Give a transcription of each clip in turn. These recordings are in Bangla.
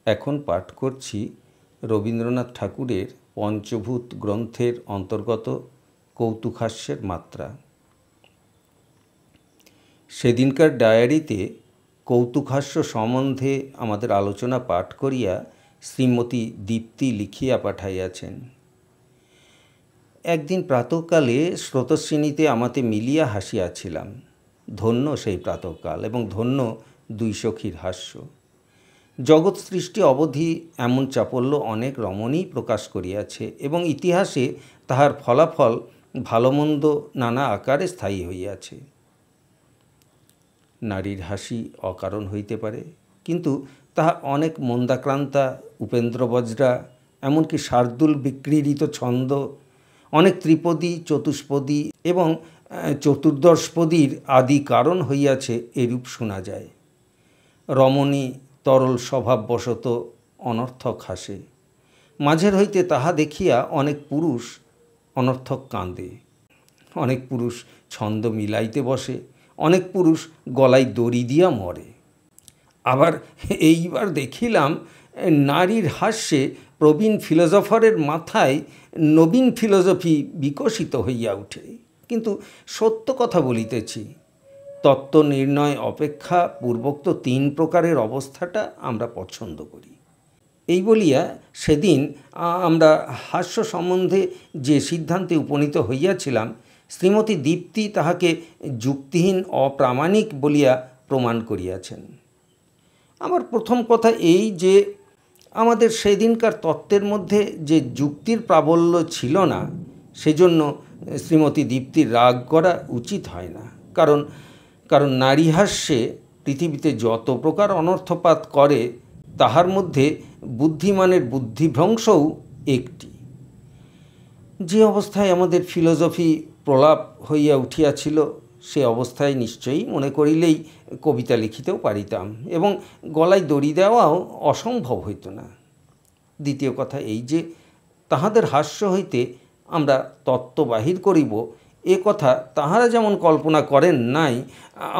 এখন পাঠ করছি রবীন্দ্রনাথ ঠাকুরের পঞ্চভূত গ্রন্থের অন্তর্গত কৌতুকহাস্যের মাত্রা। সেদিনকার ডায়েরিতে কৌতুকহাস্য সম্বন্ধে আমাদের আলোচনা পাঠ করিয়া শ্রীমতী দীপ্তি লিখিয়া পাঠাইয়াছেন। একদিন প্রাতঃকালে স্রোতস্বিনীতে আমাতে মিলিয়া হাসিয়াছিলাম। ধন্য সেই প্রাতঃকাল এবং ধন্য দুই সখীর হাস্য। জগৎ সৃষ্টি অবধি এমন চাপল্য অনেক রমণী প্রকাশ করিয়াছে এবং ইতিহাসে তাহার ফলাফল ভালোমন্দ নানা আকারে স্থায়ী হইয়াছে। নারীর হাসি অকারণ হইতে পারে, কিন্তু তাহা অনেক মন্দাক্রান্তা উপেন্দ্র বজ্রা, এমনকি শার্দুল বিক্রীড়িত ছন্দ, অনেক ত্রিপদী, চতুষ্পদী এবং চতুর্দশপদীর আদি কারণ হইয়াছে এরূপ শোনা যায়। রমণী তরল স্বভাববশত অনর্থক হাসে। মাঝের হইতে তাহা দেখিয়া অনেক পুরুষ অনর্থক কাঁদে, অনেক পুরুষ ছন্দ মিলাইতে বসে, অনেক পুরুষ গলায় দড়ি দিয়া মরে। আবার এইবার দেখিলাম নারীর হাস্যে প্রবীণ ফিলোজফারের মাথায় নবীন ফিলোজফি বিকশিত হইয়া উঠে। কিন্তু সত্য কথা বলিতেছি, তত্ত্ব নির্ণয় অপেক্ষা পূর্বোক্ত তিন প্রকারের অবস্থাটা আমরা পছন্দ করি। এই বলিয়া সেদিন আমরা হাস্য সম্বন্ধে যে সিদ্ধান্তে উপনীত হইয়াছিলাম, শ্রীমতী দীপ্তি তাহাকে যুক্তিহীন অপ্রামাণিক বলিয়া প্রমাণ করিয়াছেন। আমার প্রথম কথা এই যে আমাদের সেদিনকার তত্ত্বের মধ্যে যে যুক্তির প্রাবল্য ছিল না, সেজন্য শ্রীমতী দীপ্তির রাগ করা উচিত হয় না। কারণ নারী হাস্যে পৃথিবীতে যত প্রকার অনর্থপাত করে, তাহার মধ্যে বুদ্ধিমানের বুদ্ধিভ্রংশও একটি। যে অবস্থায় আমাদের ফিলোজফি প্রলাপ হইয়া উঠিয়াছিল, সে অবস্থায় নিশ্চয়ই মনে করিলেই কবিতা লিখিতেও পারিতাম এবং গলায় দড়ি দেওয়াও অসম্ভব হইত না। দ্বিতীয় কথা এই যে তাহাদের হাস্য হইতে আমরা তত্ত্ব বাহির করিব, এ কথা তাহারা যেমন কল্পনা করেন নাই,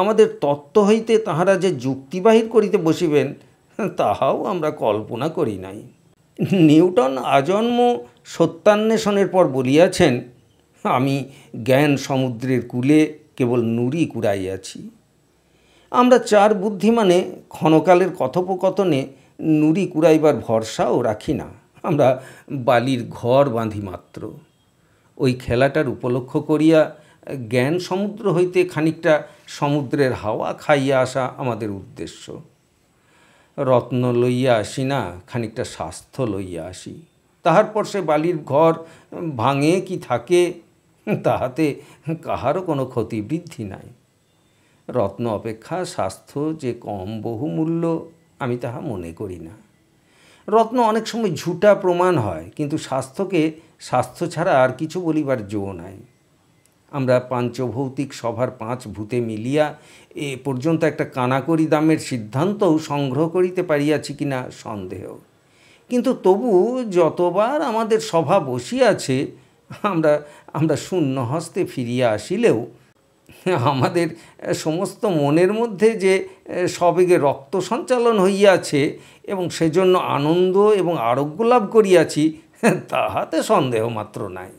আমাদের তত্ত্ব হইতে তাহারা যে যুক্তি বাহির করিতে বসিবেন, তাহাও আমরা কল্পনা করি নাই। নিউটন আজন্ম সত্যান্বেষণের পর বলিয়াছেন, আমি জ্ঞান সমুদ্রের কূলে কেবল নুড়ি কুড়াইয়াছি। আমরা চার বুদ্ধিমানে ক্ষণকালের কথোপকথনে নুড়ি কুড়াইবার ভরসাও রাখি না, আমরা বালির ঘর বাঁধি মাত্র। ওই খেলাটার উপলক্ষ করিয়া জ্ঞান সমুদ্র হইতে খানিকটা সমুদ্রের হাওয়া খাইয়া আসা আমাদের উদ্দেশ্য। রত্ন লইয়া আসি না, খানিকটা স্বাস্থ্য লইয়া আসি। তাহার পর সে বালির ঘর ভাঙে কি থাকে, তাহাতে কাহারও কোনো ক্ষতিবৃদ্ধি নাই। রত্ন অপেক্ষা স্বাস্থ্য যে কম বহুমূল্য, আমি তাহা মনে করি না। রত্ন অনেক সময় ঝুটা প্রমাণ হয়, কিন্তু স্বাস্থ্যকে স্বাস্থ্য ছাড়া আর কিছু বলিবার জো নাই। আমরা পাঞ্চভৌতিক সভার 5 ভূতে মিলিয়া এ পর্যন্ত একটা কানাকড়ি দামের সিদ্ধান্তও সংগ্রহ করিতে পারিয়াছি কিনা সন্দেহ। কিন্তু তবু যতবার আমাদের সভা বসিয়াছে, আমরা শূন্য হস্তে ফিরিয়া আসিলেও আমাদের সমস্ত মনের মধ্যে যে সবেগে রক্ত সঞ্চালন হইয়াছে এবং সেজন্য আনন্দ এবং আরোগ্য লাভ করিয়াছি, তাহাতে সন্দেহ মাত্র নাই।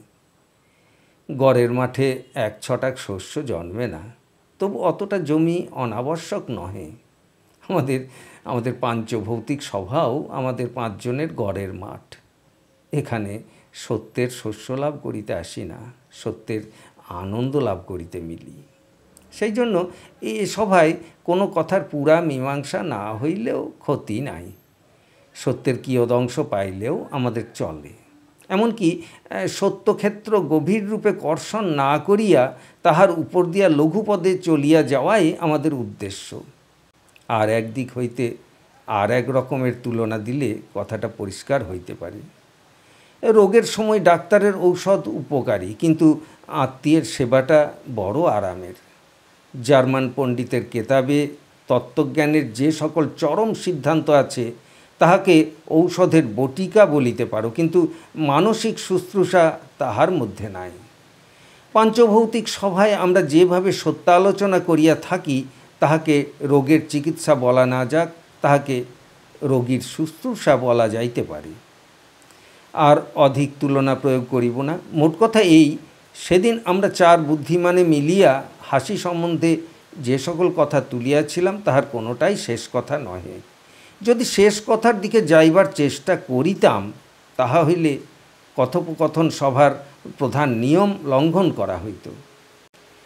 গড়ের মাঠে 1 ছটাক শস্য জন্মে না, তবু অতটা জমি অনাবশ্যক নহে। আমাদের পাঞ্চভৌতিক সভাও আমাদের 5 জনের গড়ের মাঠ। এখানে সত্যের শস্য লাভ করিতে আসি না, সত্যের আনন্দ লাভ করিতে মিলি। সেই জন্য এই সভায় কোনো কথার পুরা মীমাংসা না হইলেও ক্ষতি নাই। সত্যের কিয়দংশ পাইলেও আমাদের চলে। এমনকি সত্যক্ষেত্র গভীর রূপে কর্ষণ না করিয়া তাহার উপর দিয়া লঘুপদে চলিয়া যাওয়াই আমাদের উদ্দেশ্য। আর একদিক হইতে আর এক রকমের তুলনা দিলে কথাটা পরিষ্কার হইতে পারে। রোগের সময় ডাক্তারের ঔষধ উপকারী, কিন্তু আত্মীয়ের সেবাটা বড় আরামের। জার্মান পণ্ডিতের কেতাবে তত্ত্বজ্ঞানের যে সকল চরম সিদ্ধান্ত আছে, তাহাকে ঔষধের বটিকা বলিতে পারো, কিন্তু মানসিক শুশ্রূষা তাহার মধ্যে নাই। পাঞ্চভৌতিক সভায় আমরা যেভাবে সত্যালোচনা করিয়া থাকি, তাহাকে রোগের চিকিৎসা বলা না যাক, তাহাকে রোগীর শুশ্রূষা বলা যাইতে পারে। আর অধিক তুলনা প্রয়োগ করিব না। মোট কথা এই, সেদিন আমরা চার বুদ্ধিমানে মিলিয়া হাসি সম্বন্ধে যে সকল কথা তুলিয়াছিলাম তাহার কোনোটাই শেষ কথা নহে। যদি শেষ কথার দিকে যাইবার চেষ্টা করিতাম তাহা হইলে কথোপকথন সভার প্রধান নিয়ম লঙ্ঘন করা হইত।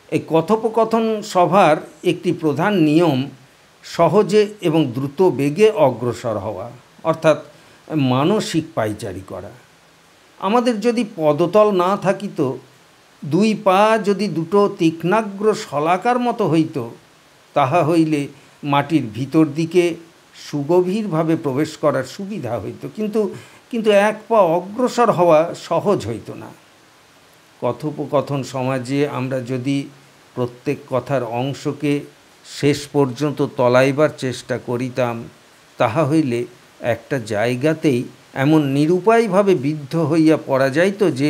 এই কথোপকথন সভার একটি প্রধান নিয়ম সহজে এবং দ্রুত বেগে অগ্রসর হওয়া, অর্থাৎ মানসিক পাইচারি করা। আমাদের যদি পদতল না থাকিত, দুই পা যদি দুটো তীক্ষ্ণাগ্র শলাকার মতো হইত, তাহা হইলে মাটির ভিতর দিকে সুগভীরভাবে প্রবেশ করার সুবিধা হইত, কিন্তু এক পা অগ্রসর হওয়া সহজ হইত না। কথোপকথন সমাজে আমরা যদি প্রত্যেক কথার অংশকে শেষ পর্যন্ত তলাইবার চেষ্টা করিতাম, তাহা হইলে একটা জায়গাতেই এমন নিরুপায়ভাবে বিদ্ধ হইয়া পড়া যাইত যে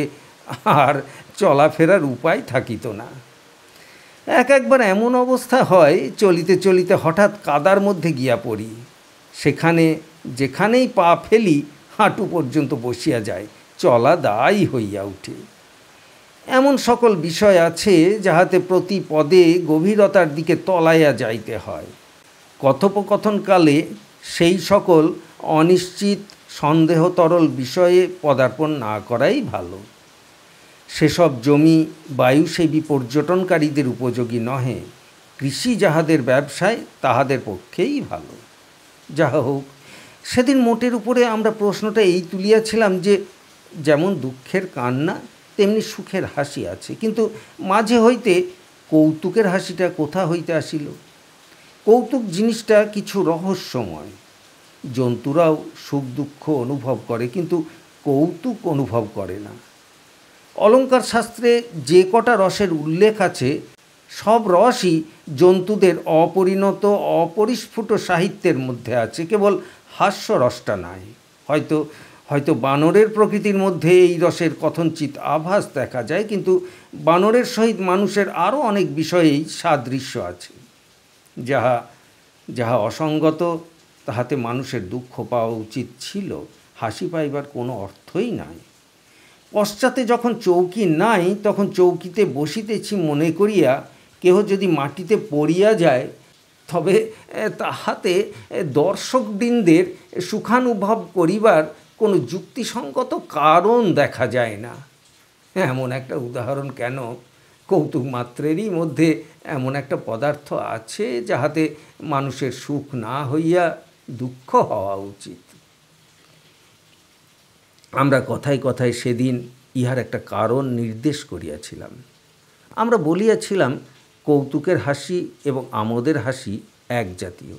আর চলাফেরার উপায় থাকিত না। একবার এমন অবস্থা হয়, চলিতে চলিতে হঠাৎ কাদার মধ্যে গিয়া পড়ি, সেখানে যেখানেই পা ফেলি হাঁটু পর্যন্ত বসিয়া যায়, চলা দায় হইয়া উঠে। এমন সকল বিষয় আছে যাহাতে প্রতি পদে গভীরতার দিকে তলাইয়া যাইতে হয়। কথোপকথনকালে সেই সকল অনিশ্চিত সন্দেহতরল বিষয়ে পদার্পণ না করাই ভালো। সেসব জমি বায়ুসেবী পর্যটনকারীদের উপযোগী নহে। কৃষি যাহাদের ব্যবসায় তাহাদের পক্ষেই ভালো। যাহা হোক, সেদিন মোটের উপরে আমরা প্রশ্নটা এই তুলিয়াছিলাম যে যেমন দুঃখের কান্না তেমনি সুখের হাসি আছে, কিন্তু মাঝে হইতে কৌতুকের হাসিটা কোথা হইতে আসিল? কৌতুক জিনিসটা কিছু রহস্যময়। জন্তুরাও সুখ দুঃখ অনুভব করে, কিন্তু কৌতুক অনুভব করে না। অলঙ্কার শাস্ত্রে যে কটা রসের উল্লেখ আছে, সব রসই জন্তুদের অপরিণত অপরিস্ফুট সাহিত্যের মধ্যে আছে, কেবল হাস্যরসটা নাই। হয়তো বানরের প্রকৃতির মধ্যে এই রসের কথঞ্চিত আভাস দেখা যায়, কিন্তু বানরের সহিত মানুষের আরও অনেক বিষয়েই সাদৃশ্য আছে। যাহা অসঙ্গত, তাহাতে মানুষের দুঃখ পাওয়া উচিত ছিল, হাসি পাইবার কোনো অর্থই নাই। পশ্চাতে যখন চৌকি নাই, তখন চৌকিতে বসিতেছি মনে করিয়া কেহ যদি মাটিতে পড়িয়া যায়, তবে তাহাতে দর্শকবৃন্দের সুখানুভব করিবার কোনো যুক্তিসঙ্গত কারণ দেখা যায় না। এমন একটা উদাহরণ কেন? কৌতুক মাত্রেরই মধ্যে এমন একটা পদার্থ আছে যাহাতে মানুষের সুখ না হইয়া দুঃখ হওয়া উচিত। আমরা কথায় কথায় সেদিন ইহার একটা কারণ নির্দেশ করিয়াছিলাম। আমরা বলিয়াছিলাম কৌতুকের হাসি এবং আমোদের হাসি এক জাতীয়।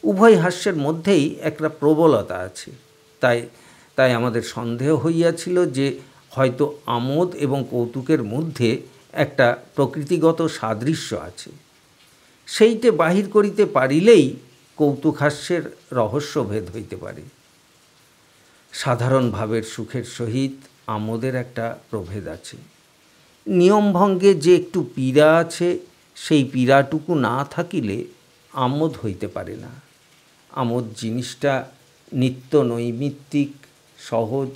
উভয় হাস্যের মধ্যেই একটা প্রবলতা আছে। তাই আমাদের সন্দেহ হইয়াছিল যে হয়তো আমোদ এবং কৌতুকের মধ্যে একটা প্রকৃতিগত সাদৃশ্য আছে। সেইটে বাহির করিতে পারিলেই কৌতুক হাস্যের রহস্যভেদ হইতে পারে। সাধারণ ভাবের সুখের সহিত আমোদের একটা প্রভেদ আছে। নিয়মভঙ্গে যে একটু পীড়া আছে, সেই পীড়াটুকু না থাকিলে আমোদ হইতে পারে না। আমোদ জিনিসটা নিত্য নৈমিত্তিক, সহজ,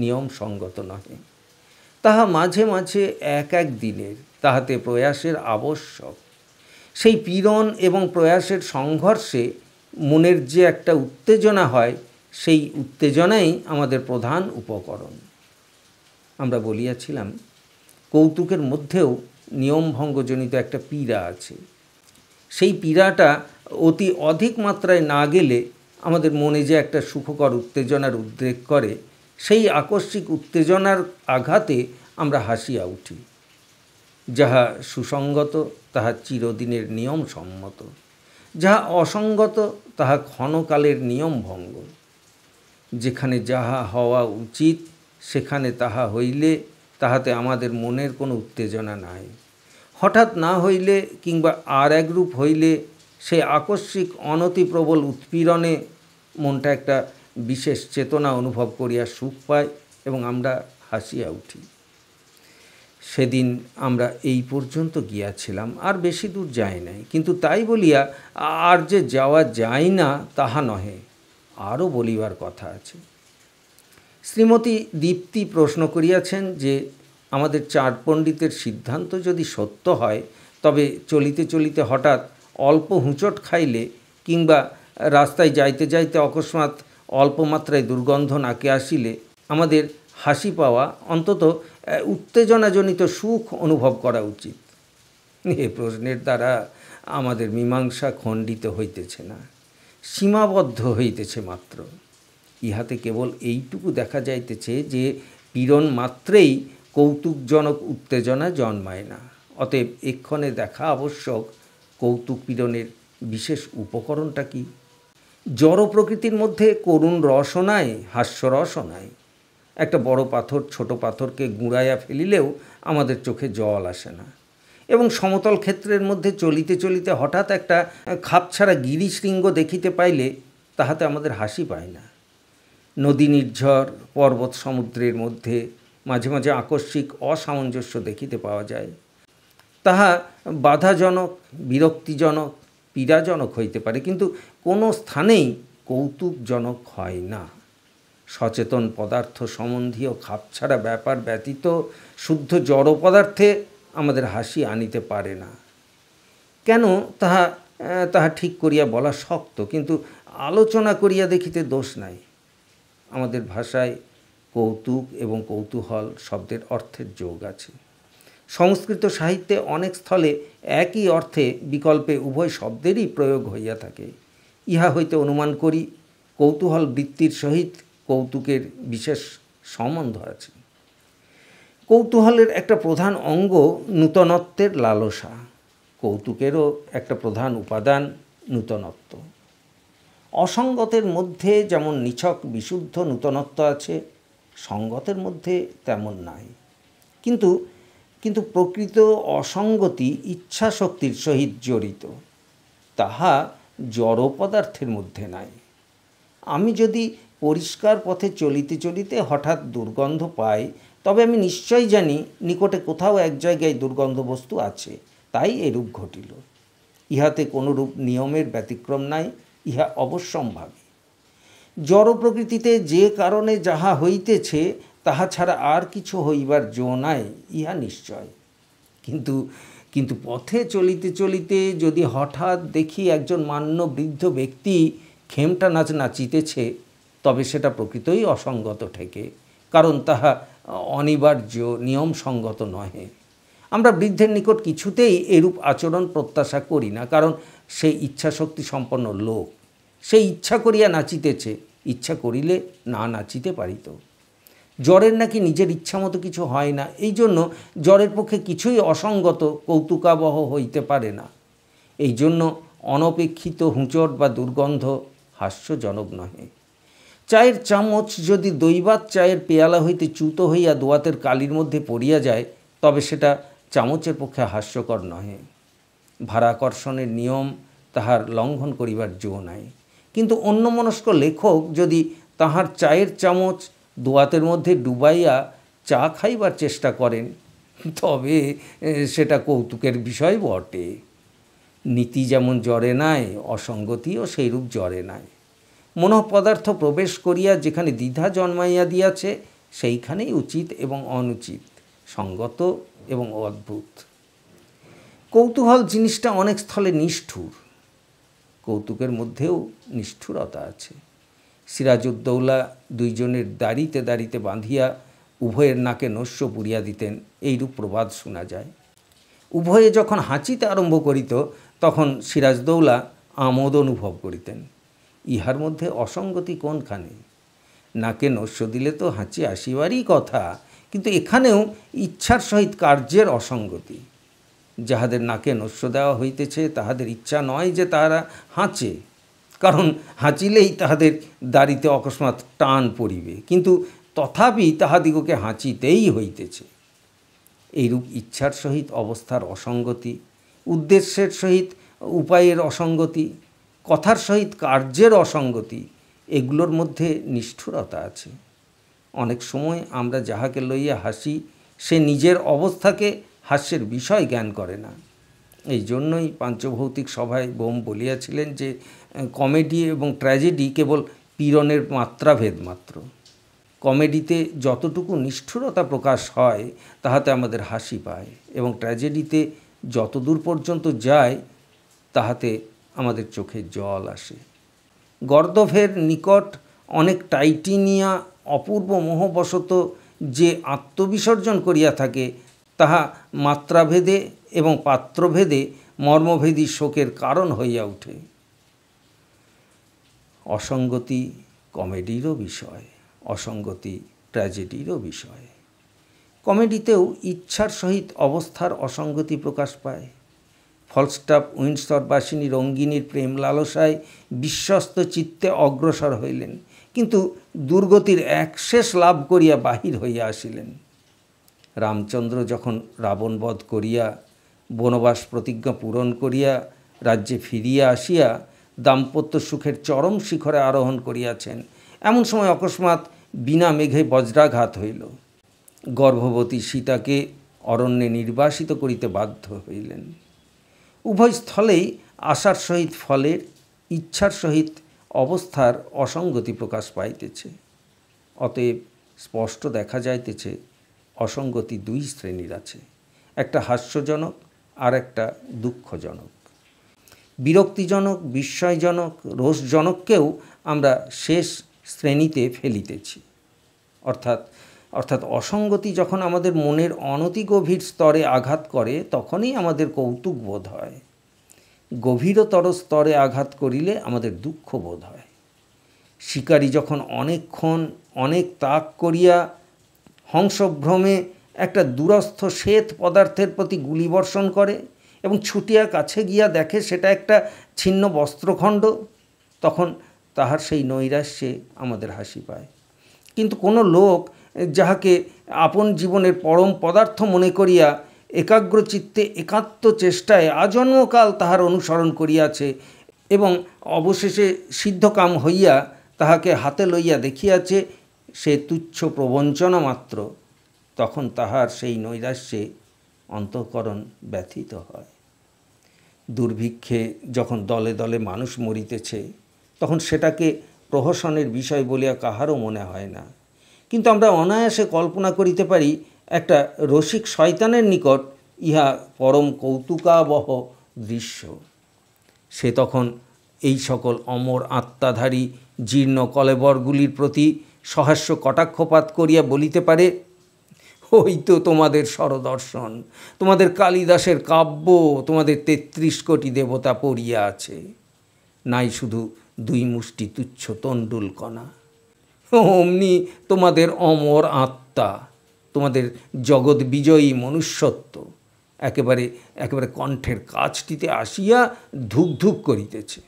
নিয়মসঙ্গত নহে। তাহা মাঝে মাঝে এক দিনের, তাহাতে প্রয়াসের আবশ্যক। সেই পীড়ন এবং প্রয়াসের সংঘর্ষে মনের যে একটা উত্তেজনা হয়, সেই উত্তেজনাই আমাদের প্রধান উপকরণ। আমরা বলিয়াছিলাম কৌতুকের মধ্যেও নিয়মভঙ্গজনিত একটা পীড়া আছে। সেই পীড়াটা অতি অধিক মাত্রায় না গেলে আমাদের মনে যে একটা সুখকর উত্তেজনার উদ্রেক করে, সেই আকস্মিক উত্তেজনার আঘাতে আমরা হাসিয়া উঠি। যাহা সুসঙ্গত তাহা চিরদিনের নিয়মসম্মত, যাহা অসঙ্গত তাহা ক্ষণকালের নিয়মভঙ্গ। যেখানে যাহা হওয়া উচিত সেখানে তাহা হইলে তাহাতে আমাদের মনের কোনো উত্তেজনা নাই। হঠাৎ না হইলে কিংবা আর একরূপ হইলে সেই আকস্মিক অনতিপ্রবল উৎপীড়নে মনটা একটা বিশেষ চেতনা অনুভব করিয়া সুখ পায় এবং আমরা হাসিয়া উঠি। সেদিন আমরা এই পর্যন্ত গিয়াছিলাম, আর বেশি দূর যাই নাই। কিন্তু তাই বলিয়া আর যে যাওয়া যায় না তাহা নহে। আরও বলিবার কথা আছে। শ্রীমতী দীপ্তি প্রশ্ন করিয়াছেন যে আমাদের চার পণ্ডিতের সিদ্ধান্ত যদি সত্য হয়, তবে চলিতে চলিতে হঠাৎ অল্প হুঁচট খাইলে কিংবা রাস্তায় যাইতে যাইতে অকস্মাৎ অল্প মাত্রায় দুর্গন্ধ নাকে আসিলে আমাদের হাসি পাওয়া, অন্তত উত্তেজনাজনিত সুখ অনুভব করা উচিত। এ প্রশ্নের দ্বারা আমাদের মীমাংসা খণ্ডিত হইতেছে না, সীমাবদ্ধ হইতেছে মাত্র। ইহাতে কেবল এইটুকু দেখা যাইতেছে যে পীড়ন মাত্রেই কৌতুকজনক উত্তেজনা জন্মায় না। অতএব এক্ষণে দেখা আবশ্যক কৌতুক পীড়নের বিশেষ উপকরণটা কি। জড় প্রকৃতির মধ্যে করুণ রসও নাই, হাস্যরসও নাই। একটা বড় পাথর ছোট পাথরকে গুঁড়াইয়া ফেলিলেও আমাদের চোখে জল আসে না, এবং সমতল ক্ষেত্রের মধ্যে চলিতে চলিতে হঠাৎ একটা খাপছাড়া গিরিশৃঙ্গ দেখিতে পাইলে তাহাতে আমাদের হাসি পায় না। নদী নির্ঝর পর্বত সমুদ্রের মধ্যে মাঝে মাঝে আকস্মিক অসামঞ্জস্য দেখিতে পাওয়া যায়। তাহা বাধাজনক, বিরক্তিজনক, পীড়াজনক হইতে পারে, কিন্তু কোনো স্থানেই কৌতুকজনক হয় না। সচেতন পদার্থ সম্বন্ধীয় খাপছাড়া ব্যাপার ব্যতীত শুদ্ধ জড় পদার্থে আমাদের হাসি আনিতে পারে না। কেন তাহা ঠিক করিয়া বলা শক্ত, কিন্তু আলোচনা করিয়া দেখিতে দোষ নাই। আমাদের ভাষায় কৌতুক এবং কৌতূহল শব্দের অর্থের যোগ আছে। সংস্কৃত সাহিত্যে অনেক স্থলে একই অর্থে বিকল্পে উভয় শব্দেরই প্রয়োগ হইয়া থাকে। ইহা হইতে অনুমান করি কৌতূহল বৃত্তির সহিত কৌতুকের বিশেষ সম্বন্ধ আছে। কৌতূহলের একটা প্রধান অঙ্গ নূতনত্বের লালসা, কৌতুকেরও একটা প্রধান উপাদান নূতনত্ব। অসঙ্গতের মধ্যে যেমন নিছক বিশুদ্ধ নূতনত্ব আছে, সঙ্গতের মধ্যে তেমন নাই। কিন্তু প্রকৃত অসঙ্গতি ইচ্ছাশক্তির সহিত জড়িত, তাহা জড় পদার্থের মধ্যে নাই। আমি যদি পরিষ্কার পথে চলিতে চলিতে হঠাৎ দুর্গন্ধ পাই, তবে আমি নিশ্চয়ই জানি নিকটে কোথাও এক জায়গায় দুর্গন্ধ বস্তু আছে, তাই এরূপ ঘটিল। ইহাতে কোনরূপ নিয়মের ব্যতিক্রম নাই, ইহা অবশ্যম্ভাবী। জড় প্রকৃতিতে যে কারণে যাহা হইতেছে তাহা ছাড়া আর কিছু হইবার জো নাই, ইহা নিশ্চয়। কিন্তু পথে চলিতে চলিতে যদি হঠাৎ দেখি একজন মান্য বৃদ্ধ ব্যক্তি খেমটা নাচ নাচিতেছে, তবে সেটা প্রকৃতই অসঙ্গত ঠেকে, কারণ তাহা অনিবার্য, নিয়মসঙ্গত নহে। আমরা বৃদ্ধের নিকট কিছুতেই এরূপ আচরণ প্রত্যাশা করি না, কারণ সে ইচ্ছাশক্তি সম্পন্ন লোক। সে ইচ্ছা করিয়া নাচিতেছে, ইচ্ছা করিলে না নাচিতে পারিত। জড়ের নাকি নিজের ইচ্ছা মতো কিছু হয় না, এই জন্য জড়ের পক্ষে কিছুই অসঙ্গত, কৌতুকাবহ হইতে পারে না। এই জন্য অনপেক্ষিত হুঁচট বা দুর্গন্ধ হাস্যজনক নহে। চায়ের চামচ যদি দৈবাত চায়ের পেয়ালা হইতে চ্যুত হইয়া দোয়াতের কালির মধ্যে পড়িয়া যায়, তবে সেটা চামচের পক্ষে হাস্যকর নহে। ভারাকর্ষণের নিয়ম তাহার লঙ্ঘন করিবার জো নাই। কিন্তু অন্যমনস্ক লেখক যদি তাহার চায়ের চামচ দোয়াতের মধ্যে ডুবাইয়া চা খাইবার চেষ্টা করেন, তবে সেটা কৌতুকের বিষয় বটে। নীতি যেমন জড়ে নাই, অসঙ্গতিও সেইরূপ জড়ে নাই। মনোপদার্থ প্রবেশ করিয়া যেখানে দ্বিধা জন্মাইয়া দিয়াছে, সেইখানেই উচিত এবং অনুচিত, সঙ্গত এবং অদ্ভুত। কৌতূহল জিনিসটা অনেক স্থলে নিষ্ঠুর, কৌতুকের মধ্যেও নিষ্ঠুরতা আছে। সিরাজউদ্দৌলা দুইজনের দাড়িতে দাড়িতে বাঁধিয়া উভয়ের নাকে নস্য পুড়িয়া দিতেন, এইরূপ প্রবাদ শোনা যায়। উভয়ে যখন হাঁচিতে আরম্ভ করিত, তখন সিরাজদৌলা আমোদ অনুভব করিতেন। ইহার মধ্যে অসঙ্গতি কোনখানে? নাকে নস্য দিলে তো হাঁচি আসিবারই কথা, কিন্তু এখানেও ইচ্ছার সহিত কার্যের অসঙ্গতি। যাহাদের নাকে নস্য দেওয়া হইতেছে, তাহাদের ইচ্ছা নয় যে তাহারা হাঁচে, কারণ হাঁচিলেই তাহাদের দাড়িতে অকস্মাৎ টান পড়িবে, কিন্তু তথাপি তাহাদিগকে হাঁচিতেই হইতেছে। এইরূপ ইচ্ছার সহিত অবস্থার অসঙ্গতি, উদ্দেশ্যের সহিত উপায়ের অসঙ্গতি, কথার সহিত কার্যের অসঙ্গতি, এগুলোর মধ্যে নিষ্ঠুরতা আছে। অনেক সময় আমরা যাহাকে লইয়া হাসি, সে নিজের অবস্থাকে হাস্যের বিষয় জ্ঞান করে না। এই জন্যই পাঞ্চভৌতিক সভায় বোম বলিয়াছিলেন যে কমেডি এবং ট্র্যাজেডি কেবল পীড়নের মাত্রাভেদ মাত্র। কমেডিতে যতটুকু নিষ্ঠুরতা প্রকাশ হয় তাহাতে আমাদের হাসি পায়, এবং ট্র্যাজেডিতে যতদূর পর্যন্ত যায় তাহাতে আমাদের চোখে জল আসে। গর্দভের নিকট অনেক টাইটিনিয়া অপূর্ব মোহবশত যে আত্মবিসর্জন করিয়া থাকে, তাহা মাত্রাভেদে এবং পাত্রভেদে মর্মভেদী শোকের কারণ হইয়া ওঠে। অসঙ্গতি কমেডিরও বিষয়, অসঙ্গতি ট্র্যাজেডিরও বিষয়। কমেডিতেও ইচ্ছার সহিত অবস্থার অসঙ্গতি প্রকাশ পায়। ফলস্টাফ উইন্ডসরবাসিনী রঙ্গিনীর প্রেম লালসায় বিশ্বস্ত চিত্তে অগ্রসর হইলেন, কিন্তু দুর্গতির একশেষ লাভ করিয়া বাহির হইয়া আসিলেন। রামচন্দ্র যখন রাবণবধ করিয়া বনবাস প্রতিজ্ঞা পূরণ করিয়া রাজ্যে ফিরিয়া আসিয়া দাম্পত্য সুখের চরম শিখরে আরোহণ করিয়াছেন, এমন সময় অকস্মাৎ বিনা মেঘে বজ্রাঘাত হইল। গর্ভবতী সীতাকে অরণ্যে নির্বাসিত করিতে বাধ্য হইলেন। উভয় স্থলেই আশার সহিত ফলের, ইচ্ছার সহিত অবস্থার অসঙ্গতি প্রকাশ পাইতেছে। অতএব স্পষ্ট দেখা যাইতেছে অসঙ্গতি দুই শ্রেণীর আছে, একটা হাস্যজনক আর একটা দুঃখজনক। বিরক্তিজনক, বিস্ময়জনক, রোষজনককেও আমরা শেষ শ্রেণীতে ফেলিতেছি। অর্থাৎ অসঙ্গতি যখন আমাদের মনের অনতি গভীর স্তরে আঘাত করে তখনই আমাদের কৌতুক বোধ হয়, গভীরতর স্তরে আঘাত করিলে আমাদের দুঃখ বোধ হয়। শিকারী যখন অনেকক্ষণ অনেক তাক করিয়া হংসভ্রমে একটা দূরস্থ শ্বেত পদার্থের প্রতি গুলিবর্ষণ করে এবং ছুটিয়া কাছে গিয়া দেখে সেটা একটা ছিন্ন বস্ত্রখণ্ড, তখন তাহার সেই নৈরাশ্যে আমাদের হাসি পায়। কিন্তু কোনো লোক যাহাকে আপন জীবনের পরম পদার্থ মনে করিয়া একাগ্রচিত্তে একাত্ম চেষ্টায় আজন্মকাল তাহার অনুসরণ করিয়াছে এবং অবশেষে সিদ্ধকাম হইয়া তাহাকে হাতে লইয়া দেখিয়াছে সে তুচ্ছ প্রবঞ্চনা মাত্র, তখন তাহার সেই নৈরাশ্যে অন্তঃকরণ ব্যথিত হয়। দুর্ভিক্ষে যখন দলে দলে মানুষ মরিতেছে তখন সেটাকে প্রহসনের বিষয় বলিয়া কাহারও মনে হয় না, কিন্তু আমরা অনায়াসে কল্পনা করিতে পারি একটা রসিক শয়তানের নিকট ইহা পরম কৌতুকাবহ দৃশ্য। সে তখন এই সকল অমর আত্মাধারী জীর্ণ কলেবরগুলির প্রতি সহাস্য কটাক্ষপাত করিয়া বলিতে পারে, ওই তো তোমাদের স্বরদর্শন, তোমাদের কালিদাসের কাব্য, তোমাদের ৩৩ কোটি দেবতা পড়িয়া আছে, নাই শুধু ২ মুষ্টি তুচ্ছ তণ্ডুল কণা। অমনি তোমাদের অমর আত্মা, তোমাদের জগৎ বিজয়ী মনুষ্যত্ব একেবারে কণ্ঠের কাছটিতে আসিয়া ধুক ধুক করিতেছে।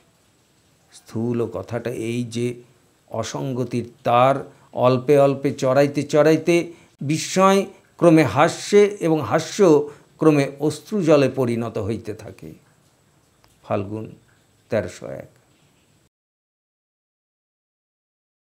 স্থূল কথাটা এই যে অসঙ্গতির তার অল্পে অল্পে চড়াইতে চড়াইতে বিস্ময় ক্রমে হাস্যে এবং হাস্য ক্রমে অশ্রুজলে পরিণত হইতে থাকে। ফাল্গুন ১৩০১।